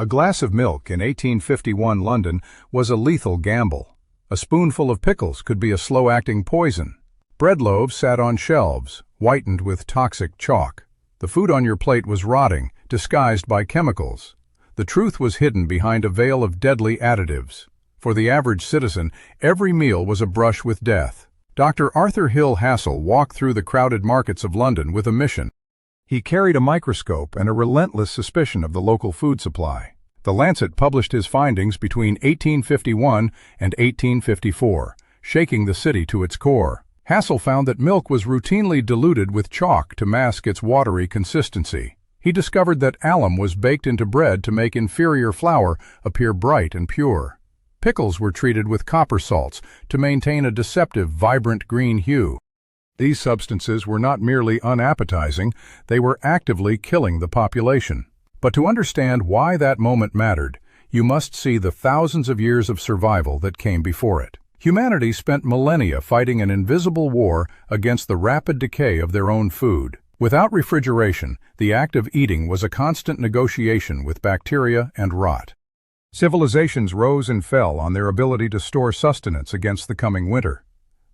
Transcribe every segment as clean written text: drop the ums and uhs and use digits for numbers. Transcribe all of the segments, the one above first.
A glass of milk in 1851 London was a lethal gamble. A spoonful of pickles could be a slow-acting poison. Bread loaves sat on shelves, whitened with toxic chalk. The food on your plate was rotting, disguised by chemicals. The truth was hidden behind a veil of deadly additives. For the average citizen, every meal was a brush with death. Dr. Arthur Hill Hassell walked through the crowded markets of London with a mission. He carried a microscope and a relentless suspicion of the local food supply. The Lancet published his findings between 1851 and 1854, shaking the city to its core. Hassell found that milk was routinely diluted with chalk to mask its watery consistency. He discovered that alum was baked into bread to make inferior flour appear bright and pure. Pickles were treated with copper salts to maintain a deceptive, vibrant green hue. These substances were not merely unappetizing, they were actively killing the population. But to understand why that moment mattered, you must see the thousands of years of survival that came before it. Humanity spent millennia fighting an invisible war against the rapid decay of their own food. Without refrigeration, the act of eating was a constant negotiation with bacteria and rot. Civilizations rose and fell on their ability to store sustenance against the coming winter.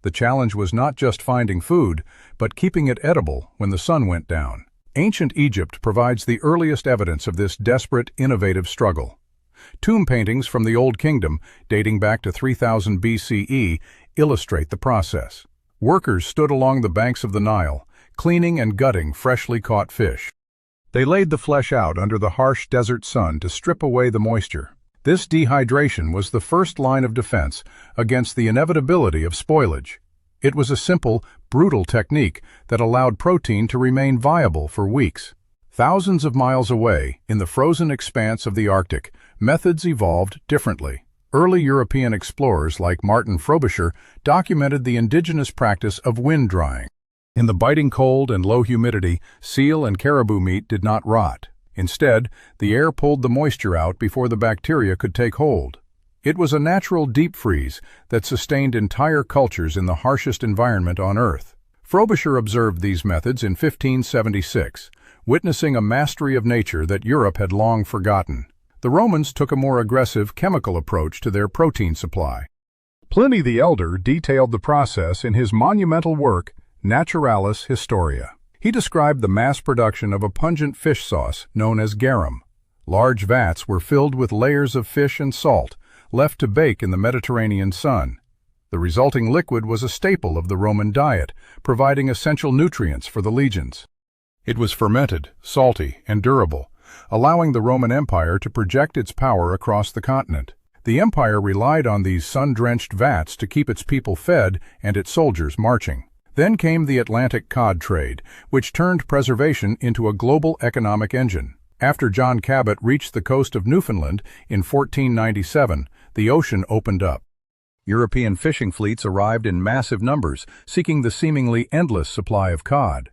The challenge was not just finding food, but keeping it edible when the sun went down. Ancient Egypt provides the earliest evidence of this desperate, innovative struggle. Tomb paintings from the Old Kingdom, dating back to 3000 BCE, illustrate the process. Workers stood along the banks of the Nile, cleaning and gutting freshly caught fish. They laid the flesh out under the harsh desert sun to strip away the moisture. This dehydration was the first line of defense against the inevitability of spoilage. It was a simple, brutal technique that allowed protein to remain viable for weeks. Thousands of miles away, in the frozen expanse of the Arctic, methods evolved differently. Early European explorers like Martin Frobisher documented the indigenous practice of wind drying. In the biting cold and low humidity, seal and caribou meat did not rot. Instead, the air pulled the moisture out before the bacteria could take hold. It was a natural deep freeze that sustained entire cultures in the harshest environment on Earth. Frobisher observed these methods in 1576, witnessing a mastery of nature that Europe had long forgotten. The Romans took a more aggressive chemical approach to their protein supply. Pliny the Elder detailed the process in his monumental work, Naturalis Historia. He described the mass production of a pungent fish sauce known as garum. Large vats were filled with layers of fish and salt, left to bake in the Mediterranean sun. The resulting liquid was a staple of the Roman diet, providing essential nutrients for the legions. It was fermented, salty, and durable, allowing the Roman Empire to project its power across the continent. The empire relied on these sun-drenched vats to keep its people fed and its soldiers marching. Then came the Atlantic cod trade, which turned preservation into a global economic engine. After John Cabot reached the coast of Newfoundland in 1497, the ocean opened up. European fishing fleets arrived in massive numbers, seeking the seemingly endless supply of cod.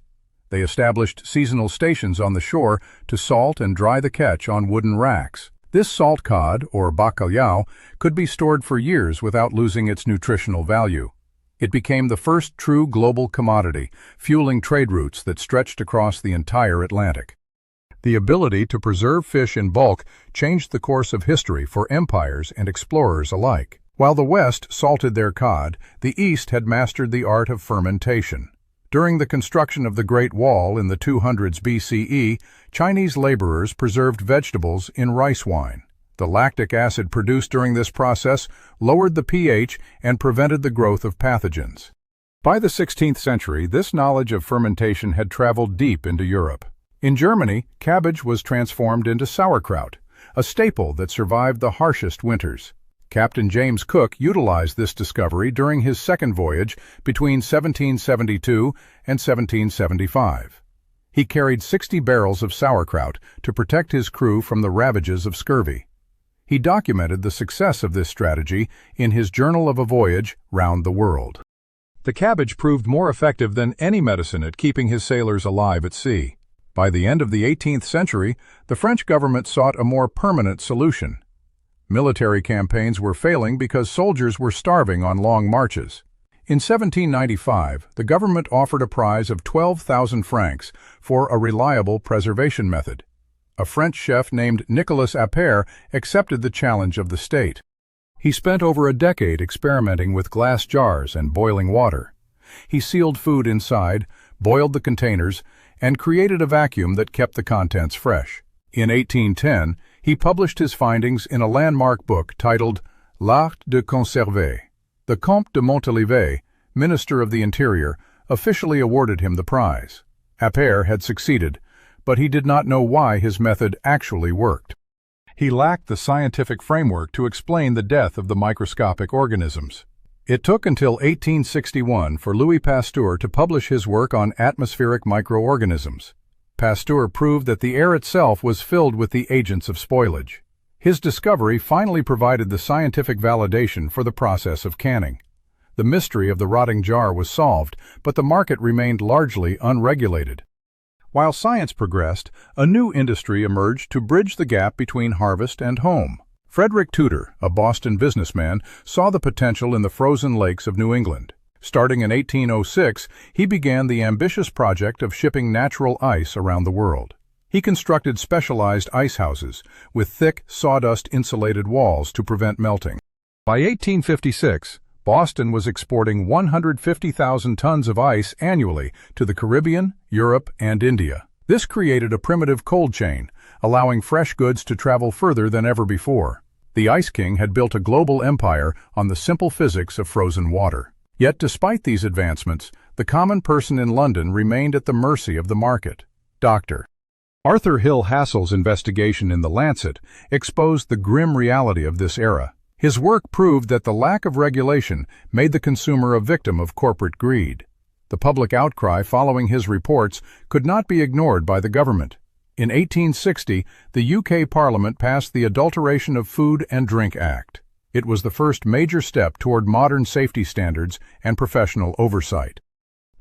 They established seasonal stations on the shore to salt and dry the catch on wooden racks. This salt cod, or bacalhau, could be stored for years without losing its nutritional value. It became the first true global commodity, fueling trade routes that stretched across the entire Atlantic. The ability to preserve fish in bulk changed the course of history for empires and explorers alike. While the West salted their cod, the East had mastered the art of fermentation. During the construction of the Great Wall in the 200s BCE, Chinese laborers preserved vegetables in rice wine. The lactic acid produced during this process lowered the pH and prevented the growth of pathogens. By the 16th century, this knowledge of fermentation had traveled deep into Europe. In Germany, cabbage was transformed into sauerkraut, a staple that survived the harshest winters. Captain James Cook utilized this discovery during his second voyage between 1772 and 1775. He carried 60 barrels of sauerkraut to protect his crew from the ravages of scurvy. He documented the success of this strategy in his Journal of a Voyage Round the World. The cabbage proved more effective than any medicine at keeping his sailors alive at sea. By the end of the 18th century, the French government sought a more permanent solution. Military campaigns were failing because soldiers were starving on long marches. In 1795, the government offered a prize of 12,000 francs for a reliable preservation method. A French chef named Nicolas Appert accepted the challenge of the state. He spent over a decade experimenting with glass jars and boiling water. He sealed food inside, boiled the containers, and created a vacuum that kept the contents fresh. In 1810, he published his findings in a landmark book titled L'Art de Conserver. The Comte de Montalivet, Minister of the Interior, officially awarded him the prize. Appert had succeeded, but he did not know why his method actually worked. He lacked the scientific framework to explain the death of the microscopic organisms. It took until 1861 for Louis Pasteur to publish his work on atmospheric microorganisms. Pasteur proved that the air itself was filled with the agents of spoilage. His discovery finally provided the scientific validation for the process of canning. The mystery of the rotting jar was solved, but the market remained largely unregulated. While science progressed, a new industry emerged to bridge the gap between harvest and home. Frederick Tudor, a Boston businessman, saw the potential in the frozen lakes of New England. Starting in 1806, he began the ambitious project of shipping natural ice around the world. He constructed specialized ice houses with thick, sawdust-insulated walls to prevent melting. By 1856, Boston was exporting 150,000 tons of ice annually to the Caribbean, Europe, and India. This created a primitive cold chain, allowing fresh goods to travel further than ever before. The Ice King had built a global empire on the simple physics of frozen water. Yet despite these advancements, the common person in London remained at the mercy of the market. Dr. Arthur Hill Hassel's investigation in The Lancet exposed the grim reality of this era. His work proved that the lack of regulation made the consumer a victim of corporate greed. The public outcry following his reports could not be ignored by the government. In 1860, the UK Parliament passed the Adulteration of Food and Drink Act. It was the first major step toward modern safety standards and professional oversight.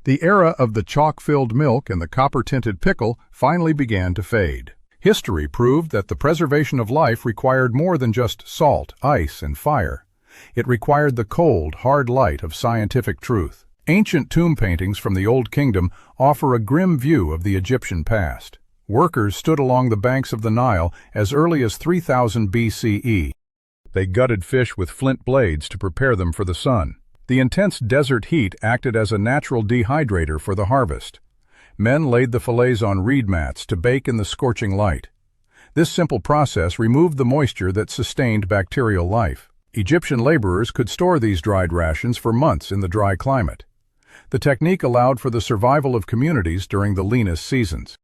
The era of the chalk-filled milk and the copper-tinted pickle finally began to fade. History proved that the preservation of life required more than just salt, ice, and fire. It required the cold, hard light of scientific truth. Ancient tomb paintings from the Old Kingdom offer a grim view of the Egyptian past. Workers stood along the banks of the Nile as early as 3000 BCE. They gutted fish with flint blades to prepare them for the sun. The intense desert heat acted as a natural dehydrator for the harvest. Men laid the fillets on reed mats to bake in the scorching light. This simple process removed the moisture that sustained bacterial life. Egyptian laborers could store these dried rations for months in the dry climate. The technique allowed for the survival of communities during the leanest seasons.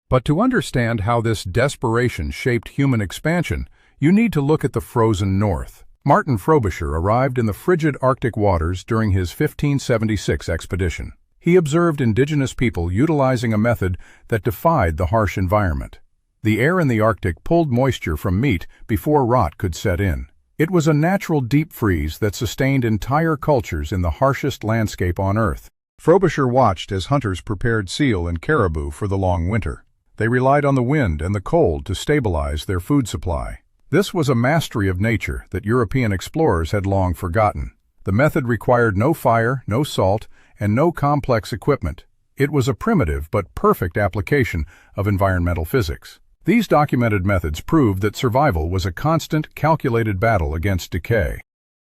But to understand how this desperation shaped human expansion, you need to look at the frozen north. Martin Frobisher arrived in the frigid Arctic waters during his 1576 expedition. He observed indigenous people utilizing a method that defied the harsh environment. The air in the Arctic pulled moisture from meat before rot could set in. It was a natural deep freeze that sustained entire cultures in the harshest landscape on Earth. Frobisher watched as hunters prepared seal and caribou for the long winter. They relied on the wind and the cold to stabilize their food supply. This was a mastery of nature that European explorers had long forgotten. The method required no fire, no salt, and no complex equipment. It was a primitive but perfect application of environmental physics. These documented methods proved that survival was a constant, calculated battle against decay.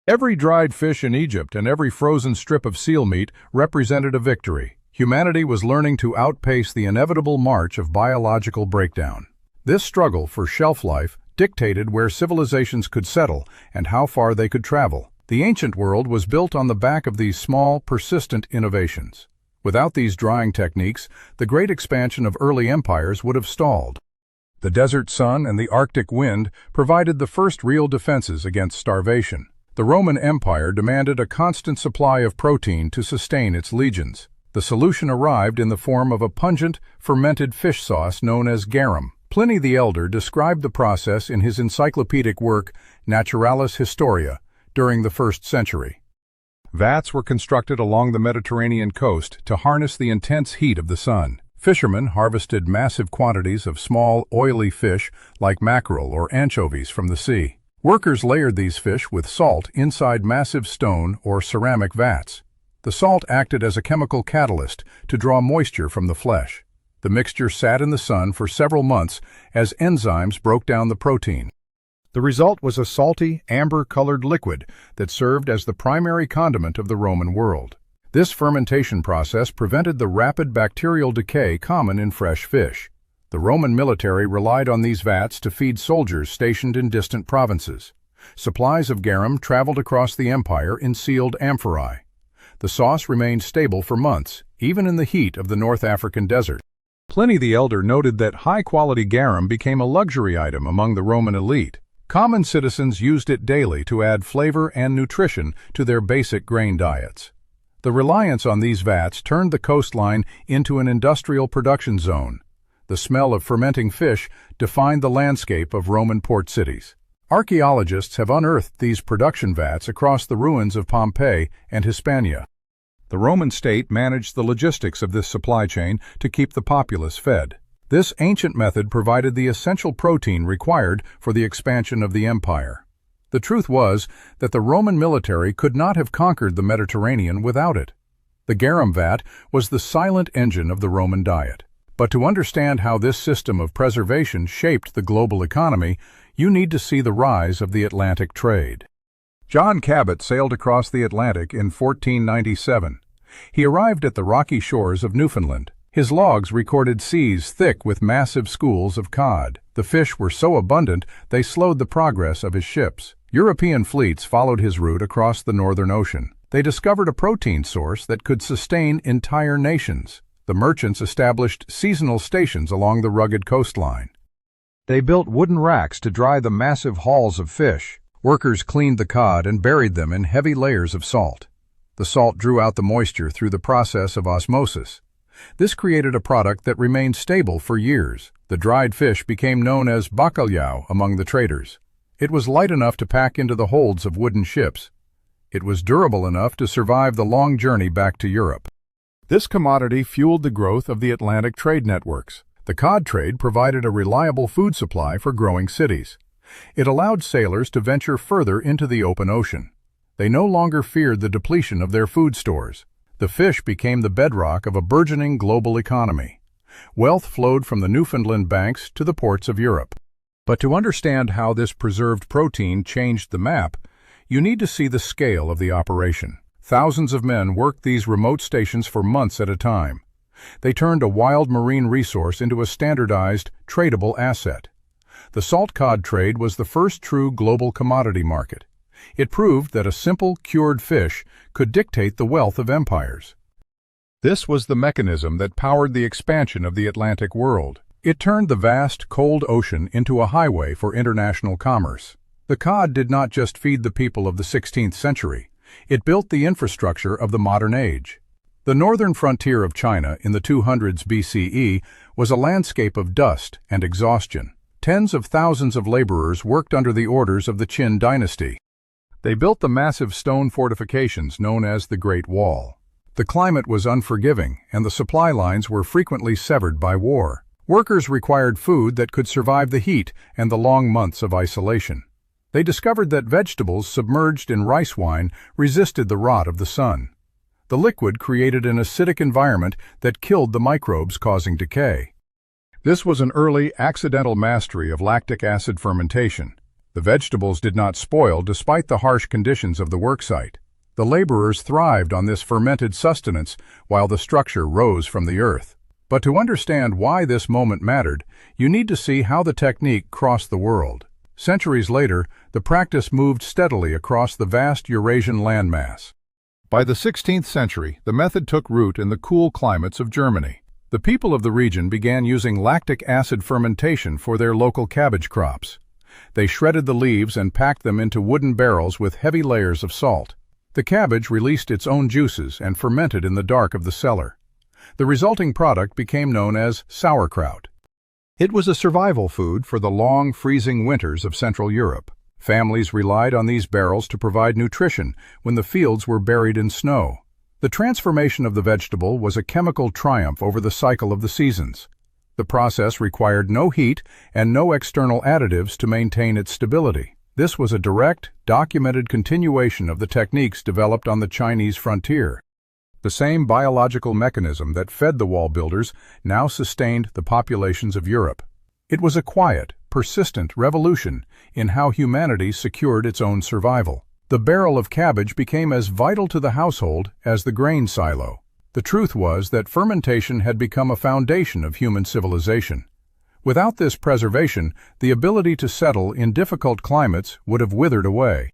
Every dried fish in Egypt and every frozen strip of seal meat represented a victory. Humanity was learning to outpace the inevitable march of biological breakdown. This struggle for shelf life dictated where civilizations could settle and how far they could travel. The ancient world was built on the back of these small, persistent innovations. Without these drying techniques, the great expansion of early empires would have stalled. The desert sun and the Arctic wind provided the first real defenses against starvation. The Roman Empire demanded a constant supply of protein to sustain its legions. The solution arrived in the form of a pungent, fermented fish sauce known as garum. Pliny the Elder described the process in his encyclopedic work Naturalis Historia during the 1st century. Vats were constructed along the Mediterranean coast to harness the intense heat of the sun. Fishermen harvested massive quantities of small, oily fish like mackerel or anchovies from the sea. Workers layered these fish with salt inside massive stone or ceramic vats. The salt acted as a chemical catalyst to draw moisture from the flesh. The mixture sat in the sun for several months as enzymes broke down the protein. The result was a salty, amber-colored liquid that served as the primary condiment of the Roman world. This fermentation process prevented the rapid bacterial decay common in fresh fish. The Roman military relied on these vats to feed soldiers stationed in distant provinces. Supplies of garum traveled across the empire in sealed amphorae. The sauce remained stable for months, even in the heat of the North African desert. Pliny the Elder noted that high-quality garum became a luxury item among the Roman elite. Common citizens used it daily to add flavor and nutrition to their basic grain diets. The reliance on these vats turned the coastline into an industrial production zone. The smell of fermenting fish defined the landscape of Roman port cities. Archaeologists have unearthed these production vats across the ruins of Pompeii and Hispania. The Roman state managed the logistics of this supply chain to keep the populace fed. This ancient method provided the essential protein required for the expansion of the empire. The truth was that the Roman military could not have conquered the Mediterranean without it. The garum vat was the silent engine of the Roman diet. But to understand how this system of preservation shaped the global economy, you need to see the rise of the Atlantic trade. John Cabot sailed across the Atlantic in 1497. He arrived at the rocky shores of Newfoundland. His logs recorded seas thick with massive schools of cod. The fish were so abundant they slowed the progress of his ships. European fleets followed his route across the Northern Ocean. They discovered a protein source that could sustain entire nations. The merchants established seasonal stations along the rugged coastline. They built wooden racks to dry the massive hauls of fish. Workers cleaned the cod and buried them in heavy layers of salt. The salt drew out the moisture through the process of osmosis. This created a product that remained stable for years. The dried fish became known as bacalhau among the traders. It was light enough to pack into the holds of wooden ships. It was durable enough to survive the long journey back to Europe. This commodity fueled the growth of the Atlantic trade networks. The cod trade provided a reliable food supply for growing cities. It allowed sailors to venture further into the open ocean. They no longer feared the depletion of their food stores. The fish became the bedrock of a burgeoning global economy. Wealth flowed from the Newfoundland banks to the ports of Europe. But to understand how this preserved protein changed the map, you need to see the scale of the operation. Thousands of men worked these remote stations for months at a time. They turned a wild marine resource into a standardized, tradable asset. The salt cod trade was the first true global commodity market. It proved that a simple, cured fish could dictate the wealth of empires. This was the mechanism that powered the expansion of the Atlantic world. It turned the vast, cold ocean into a highway for international commerce. The cod did not just feed the people of the 16th century. It built the infrastructure of the modern age. The northern frontier of China in the 200s BCE was a landscape of dust and exhaustion. Tens of thousands of laborers worked under the orders of the Qin dynasty. They built the massive stone fortifications known as the Great Wall. The climate was unforgiving, and the supply lines were frequently severed by war. Workers required food that could survive the heat and the long months of isolation. They discovered that vegetables submerged in rice wine resisted the rot of the sun. The liquid created an acidic environment that killed the microbes, causing decay. This was an early, accidental mastery of lactic acid fermentation. The vegetables did not spoil despite the harsh conditions of the worksite. The laborers thrived on this fermented sustenance while the structure rose from the earth. But to understand why this moment mattered, you need to see how the technique crossed the world. Centuries later, the practice moved steadily across the vast Eurasian landmass. By the 16th century, the method took root in the cool climates of Germany. The people of the region began using lactic acid fermentation for their local cabbage crops. They shredded the leaves and packed them into wooden barrels with heavy layers of salt. The cabbage released its own juices and fermented in the dark of the cellar. The resulting product became known as sauerkraut. It was a survival food for the long, freezing winters of Central Europe. Families relied on these barrels to provide nutrition when the fields were buried in snow. The transformation of the vegetable was a chemical triumph over the cycle of the seasons. The process required no heat and no external additives to maintain its stability. This was a direct, documented continuation of the techniques developed on the Chinese frontier. The same biological mechanism that fed the wall builders now sustained the populations of Europe. It was a quiet, persistent revolution in how humanity secured its own survival. The barrel of cabbage became as vital to the household as the grain silo. The truth was that fermentation had become a foundation of human civilization. Without this preservation, the ability to settle in difficult climates would have withered away.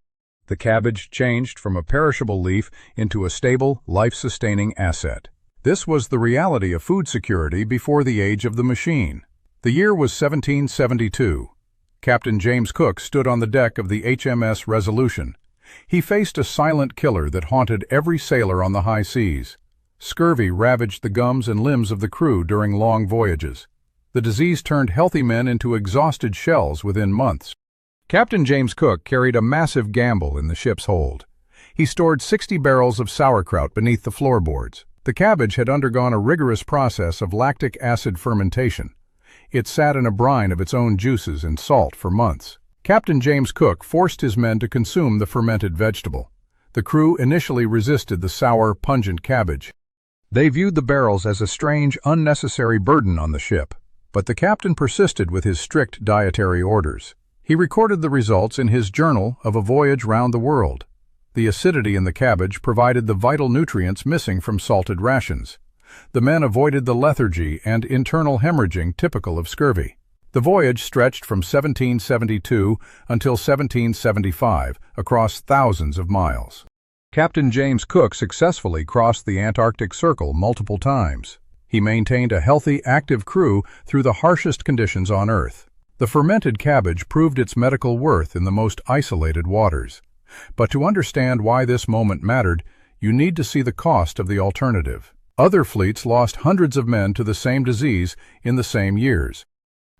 The cabbage changed from a perishable leaf into a stable, life-sustaining asset. This was the reality of food security before the age of the machine. The year was 1772. Captain James Cook stood on the deck of the HMS Resolution. He faced a silent killer that haunted every sailor on the high seas. Scurvy ravaged the gums and limbs of the crew during long voyages. The disease turned healthy men into exhausted shells within months. Captain James Cook carried a massive gamble in the ship's hold. He stored 60 barrels of sauerkraut beneath the floorboards. The cabbage had undergone a rigorous process of lactic acid fermentation. It sat in a brine of its own juices and salt for months. Captain James Cook forced his men to consume the fermented vegetable. The crew initially resisted the sour, pungent cabbage. They viewed the barrels as a strange, unnecessary burden on the ship. But the captain persisted with his strict dietary orders. He recorded the results in his journal of a voyage round the world. The acidity in the cabbage provided the vital nutrients missing from salted rations. The men avoided the lethargy and internal hemorrhaging typical of scurvy. The voyage stretched from 1772 until 1775, across thousands of miles. Captain James Cook successfully crossed the Antarctic Circle multiple times. He maintained a healthy, active crew through the harshest conditions on Earth. The fermented cabbage proved its medical worth in the most isolated waters. But to understand why this moment mattered, you need to see the cost of the alternative. Other fleets lost hundreds of men to the same disease in the same years.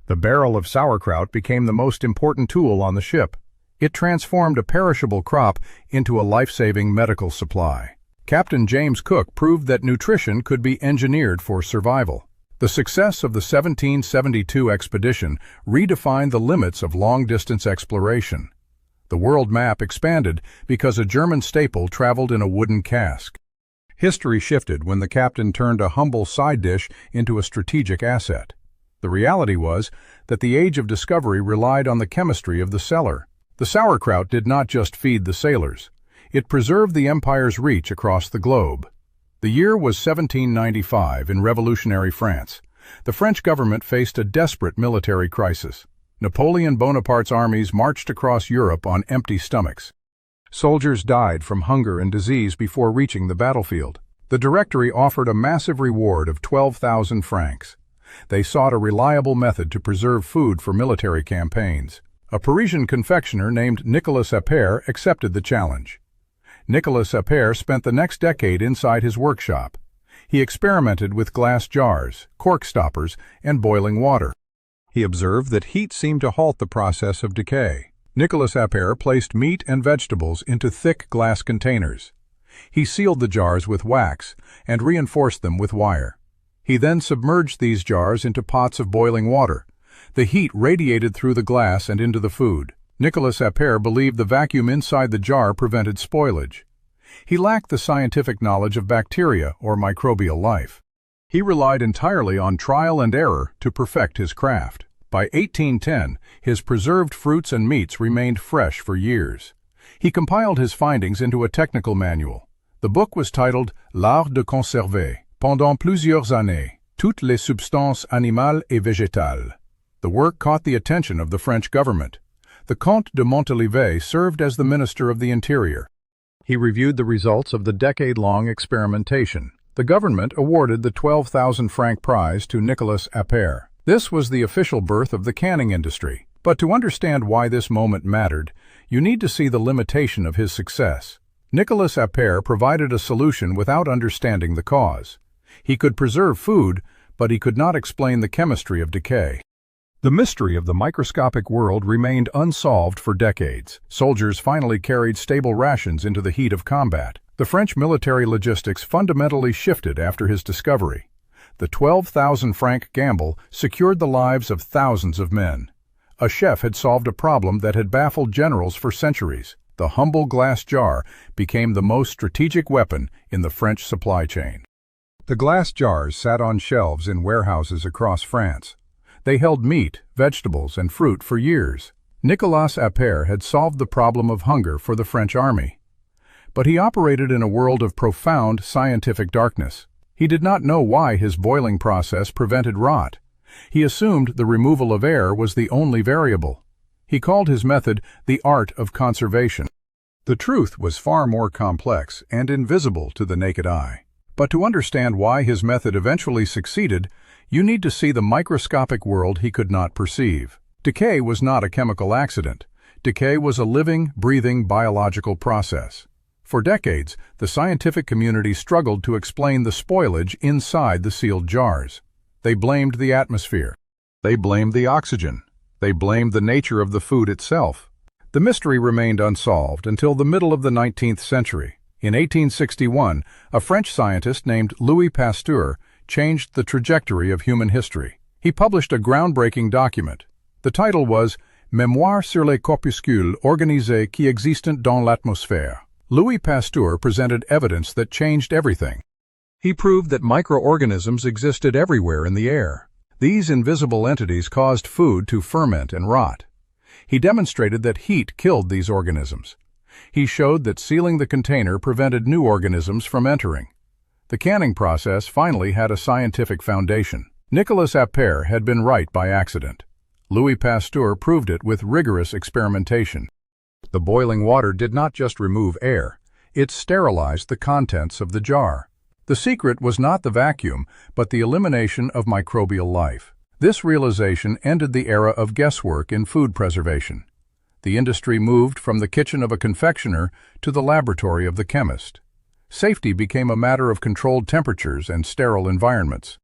The barrel of sauerkraut became the most important tool on the ship. It transformed a perishable crop into a life-saving medical supply. Captain James Cook proved that nutrition could be engineered for survival. The success of the 1772 expedition redefined the limits of long-distance exploration. The world map expanded because a German staple traveled in a wooden cask. History shifted when the captain turned a humble side dish into a strategic asset. The reality was that the age of discovery relied on the chemistry of the cellar. The sauerkraut did not just feed the sailors. It preserved the empire's reach across the globe. The year was 1795 in revolutionary France. The French government faced a desperate military crisis. Napoleon Bonaparte's armies marched across Europe on empty stomachs. Soldiers died from hunger and disease before reaching the battlefield. The Directory offered a massive reward of 12,000 francs. They sought a reliable method to preserve food for military campaigns. A Parisian confectioner named Nicolas Appert accepted the challenge. Nicolas Appert spent the next decade inside his workshop. He experimented with glass jars, cork stoppers, and boiling water. He observed that heat seemed to halt the process of decay. Nicolas Appert placed meat and vegetables into thick glass containers. He sealed the jars with wax and reinforced them with wire. He then submerged these jars into pots of boiling water. The heat radiated through the glass and into the food. Nicolas Appert believed the vacuum inside the jar prevented spoilage. He lacked the scientific knowledge of bacteria or microbial life. He relied entirely on trial and error to perfect his craft. By 1810, his preserved fruits and meats remained fresh for years. He compiled his findings into a technical manual. The book was titled L'Art de conserver, pendant plusieurs années, toutes les substances animales et végétales. The work caught the attention of the French government. The Comte de Montalivet served as the Minister of the Interior. He reviewed the results of the decade-long experimentation. The government awarded the 12,000 franc prize to Nicolas Appert. This was the official birth of the canning industry. But to understand why this moment mattered, you need to see the limitation of his success. Nicolas Appert provided a solution without understanding the cause. He could preserve food, but he could not explain the chemistry of decay. The mystery of the microscopic world remained unsolved for decades. Soldiers finally carried stable rations into the heat of combat. The French military logistics fundamentally shifted after his discovery. The 12,000 franc gamble secured the lives of thousands of men. A chef had solved a problem that had baffled generals for centuries. The humble glass jar became the most strategic weapon in the French supply chain. The glass jars sat on shelves in warehouses across France. They held meat, vegetables, and fruit for years. Nicolas Appert had solved the problem of hunger for the French army. But he operated in a world of profound scientific darkness. He did not know why his boiling process prevented rot. He assumed the removal of air was the only variable. He called his method the art of conservation. The truth was far more complex and invisible to the naked eye. But to understand why his method eventually succeeded, you need to see the microscopic world he could not perceive. Decay was not a chemical accident. Decay was a living, breathing biological process. For decades, the scientific community struggled to explain the spoilage inside the sealed jars. They blamed the atmosphere. They blamed the oxygen. They blamed the nature of the food itself. The mystery remained unsolved until the middle of the 19th century. In 1861, a French scientist named Louis Pasteur changed the trajectory of human history. He published a groundbreaking document. The title was Mémoire sur les corpuscules organisés qui existent dans l'atmosphère. Louis Pasteur presented evidence that changed everything. He proved that microorganisms existed everywhere in the air. These invisible entities caused food to ferment and rot. He demonstrated that heat killed these organisms. He showed that sealing the container prevented new organisms from entering. The canning process finally had a scientific foundation. Nicolas Appert had been right by accident. Louis Pasteur proved it with rigorous experimentation. The boiling water did not just remove air, it sterilized the contents of the jar. The secret was not the vacuum, but the elimination of microbial life. This realization ended the era of guesswork in food preservation. The industry moved from the kitchen of a confectioner to the laboratory of the chemist. Safety became a matter of controlled temperatures and sterile environments.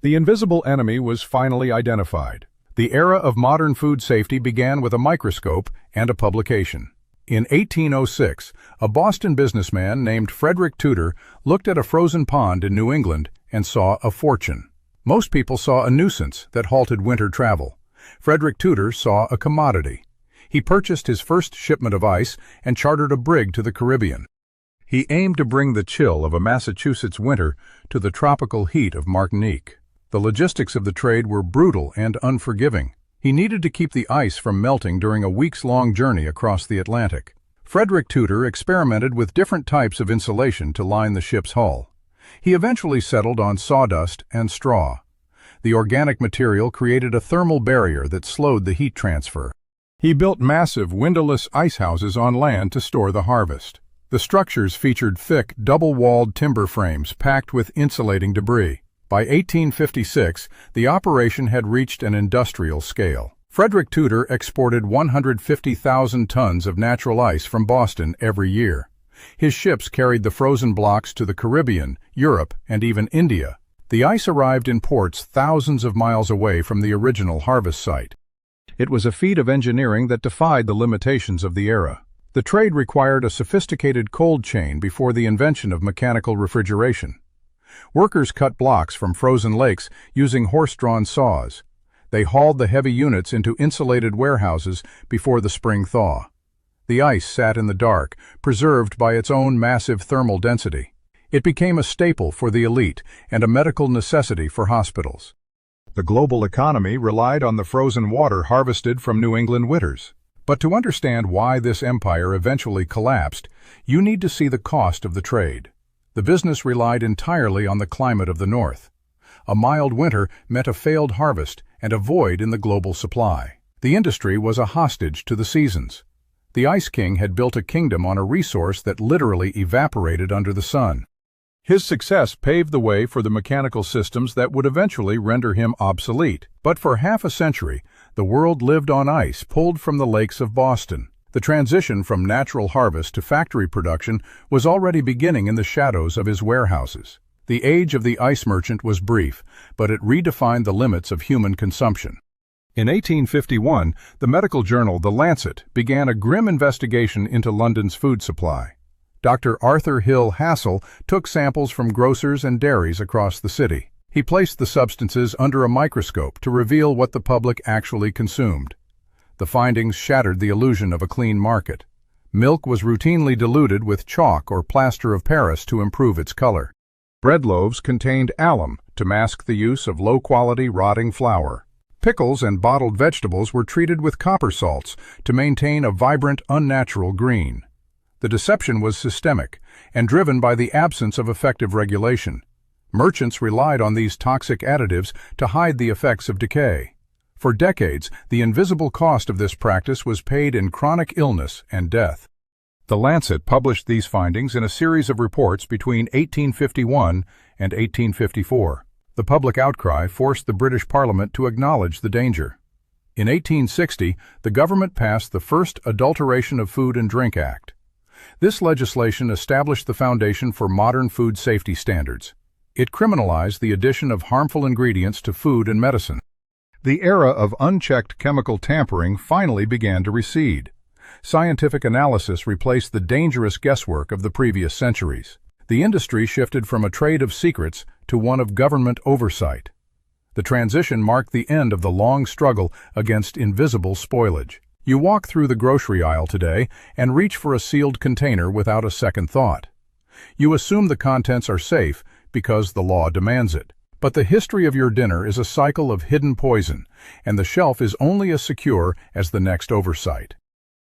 The invisible enemy was finally identified. The era of modern food safety began with a microscope and a publication. In 1806, a Boston businessman named Frederick Tudor looked at a frozen pond in New England and saw a fortune. Most people saw a nuisance that halted winter travel. Frederick Tudor saw a commodity. He purchased his first shipment of ice and chartered a brig to the Caribbean. He aimed to bring the chill of a Massachusetts winter to the tropical heat of Martinique. The logistics of the trade were brutal and unforgiving. He needed to keep the ice from melting during a weeks-long journey across the Atlantic. Frederick Tudor experimented with different types of insulation to line the ship's hull. He eventually settled on sawdust and straw. The organic material created a thermal barrier that slowed the heat transfer. He built massive windowless ice houses on land to store the harvest. The structures featured thick, double-walled timber frames packed with insulating debris. By 1856, the operation had reached an industrial scale. Frederick Tudor exported 150,000 tons of natural ice from Boston every year. His ships carried the frozen blocks to the Caribbean, Europe, and even India. The ice arrived in ports thousands of miles away from the original harvest site. It was a feat of engineering that defied the limitations of the era. The trade required a sophisticated cold chain before the invention of mechanical refrigeration. Workers cut blocks from frozen lakes using horse-drawn saws. They hauled the heavy units into insulated warehouses before the spring thaw. The ice sat in the dark, preserved by its own massive thermal density. It became a staple for the elite and a medical necessity for hospitals. The global economy relied on the frozen water harvested from New England winters. But to understand why this empire eventually collapsed, you need to see the cost of the trade. The business relied entirely on the climate of the north. A mild winter meant a failed harvest and a void in the global supply. The industry was a hostage to the seasons. The Ice King had built a kingdom on a resource that literally evaporated under the sun. His success paved the way for the mechanical systems that would eventually render him obsolete. But for half a century, the world lived on ice pulled from the lakes of Boston. The transition from natural harvest to factory production was already beginning in the shadows of his warehouses. The age of the ice merchant was brief, but it redefined the limits of human consumption. In 1851, the medical journal The Lancet began a grim investigation into London's food supply. Dr. Arthur Hill Hassell took samples from grocers and dairies across the city. He placed the substances under a microscope to reveal what the public actually consumed. The findings shattered the illusion of a clean market. Milk was routinely diluted with chalk or plaster of Paris to improve its color. Bread loaves contained alum to mask the use of low-quality rotting flour. Pickles and bottled vegetables were treated with copper salts to maintain a vibrant, unnatural green. The deception was systemic and driven by the absence of effective regulation. Merchants relied on these toxic additives to hide the effects of decay. For decades, the invisible cost of this practice was paid in chronic illness and death. The Lancet published these findings in a series of reports between 1851 and 1854. The public outcry forced the British Parliament to acknowledge the danger. In 1860, the government passed the first Adulteration of Food and Drink Act. This legislation established the foundation for modern food safety standards. It criminalized the addition of harmful ingredients to food and medicine. The era of unchecked chemical tampering finally began to recede. Scientific analysis replaced the dangerous guesswork of the previous centuries. The industry shifted from a trade of secrets to one of government oversight. The transition marked the end of the long struggle against invisible spoilage. You walk through the grocery aisle today and reach for a sealed container without a second thought. You assume the contents are safe because the law demands it. But the history of your dinner is a cycle of hidden poison, and the shelf is only as secure as the next oversight.